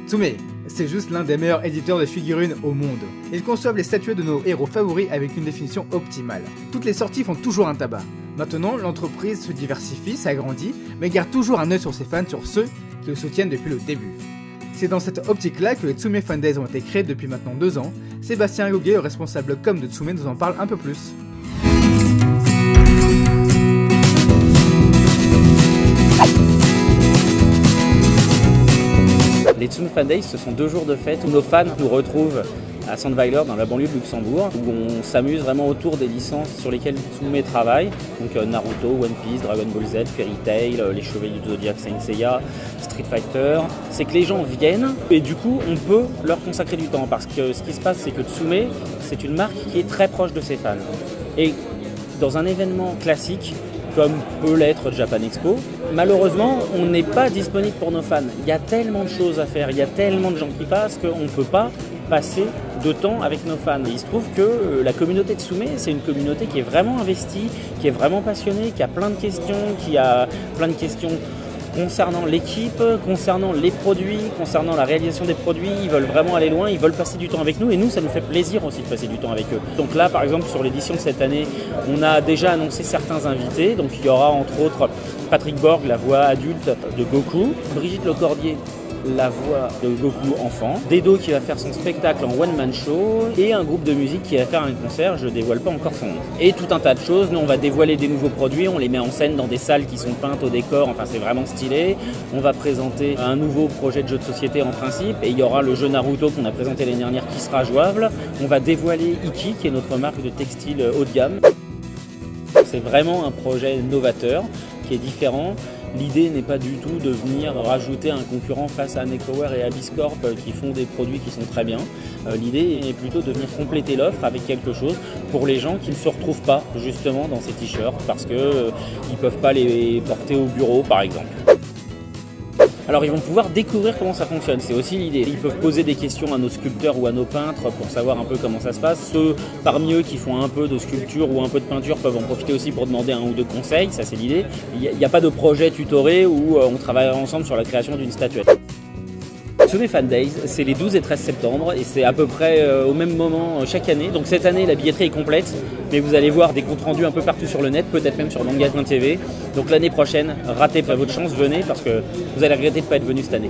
Tsume, c'est juste l'un des meilleurs éditeurs de figurines au monde. Ils conçoivent les statuettes de nos héros favoris avec une définition optimale. Toutes les sorties font toujours un tabac. Maintenant, l'entreprise se diversifie, s'agrandit, mais garde toujours un œil sur ses fans, sur ceux qui le soutiennent depuis le début. C'est dans cette optique-là que les Tsume Fan Days ont été créés depuis maintenant 2 ans. Sébastien Goguet, le responsable com de Tsume, nous en parle un peu plus. Les Tsume Fan Days, ce sont 2 jours de fête où nos fans nous retrouvent à Sandweiler, dans la banlieue de Luxembourg, où on s'amuse vraiment autour des licences sur lesquelles Tsume travaille. Donc Naruto, One Piece, Dragon Ball Z, Fairy Tail, Les Chevaliers du Zodiac, Saint Seiya, Street Fighter. C'est que les gens viennent et du coup on peut leur consacrer du temps parce que ce qui se passe c'est que Tsume, c'est une marque qui est très proche de ses fans. Et dans un événement classique, comme peut l'être Japan Expo, malheureusement, on n'est pas disponible pour nos fans. Il y a tellement de choses à faire, il y a tellement de gens qui passent qu'on ne peut pas passer de temps avec nos fans. Et il se trouve que la communauté de Tsume, c'est une communauté qui est vraiment investie, qui est vraiment passionnée, qui a plein de questions, concernant l'équipe, concernant les produits, concernant la réalisation des produits. Ils veulent vraiment aller loin, ils veulent passer du temps avec nous et nous ça nous fait plaisir aussi de passer du temps avec eux. Donc là par exemple sur l'édition de cette année, on a déjà annoncé certains invités. Donc il y aura entre autres Patrick Borg, la voix adulte de Goku, Brigitte Lecordier, la voix de Goku enfant, Dedo qui va faire son spectacle en one-man show et un groupe de musique qui va faire un concert, je dévoile pas encore son nom. Et tout un tas de choses, nous on va dévoiler des nouveaux produits, on les met en scène dans des salles qui sont peintes au décor, enfin c'est vraiment stylé. On va présenter un nouveau projet de jeu de société en principe et il y aura le jeu Naruto qu'on a présenté l'année dernière qui sera jouable. On va dévoiler Iki qui est notre marque de textile haut de gamme. C'est vraiment un projet novateur qui est différent. L'idée n'est pas du tout de venir rajouter un concurrent face à Necower et Abysscorp qui font des produits qui sont très bien. L'idée est plutôt de venir compléter l'offre avec quelque chose pour les gens qui ne se retrouvent pas justement dans ces t-shirts parce qu'ils ne peuvent pas les porter au bureau par exemple. Alors ils vont pouvoir découvrir comment ça fonctionne, c'est aussi l'idée. Ils peuvent poser des questions à nos sculpteurs ou à nos peintres pour savoir un peu comment ça se passe. Ceux parmi eux qui font un peu de sculpture ou un peu de peinture peuvent en profiter aussi pour demander 1 ou 2 conseils, ça c'est l'idée. Il n'y a pas de projet tutoré où on travaille ensemble sur la création d'une statuette. Tsume Fan Days, c'est les 12 et 13 septembre et c'est à peu près au même moment chaque année. Donc cette année, la billetterie est complète, mais vous allez voir des comptes rendus un peu partout sur le net, peut-être même sur manga.tv. Donc l'année prochaine, ratez pas votre chance, venez parce que vous allez regretter de ne pas être venu cette année.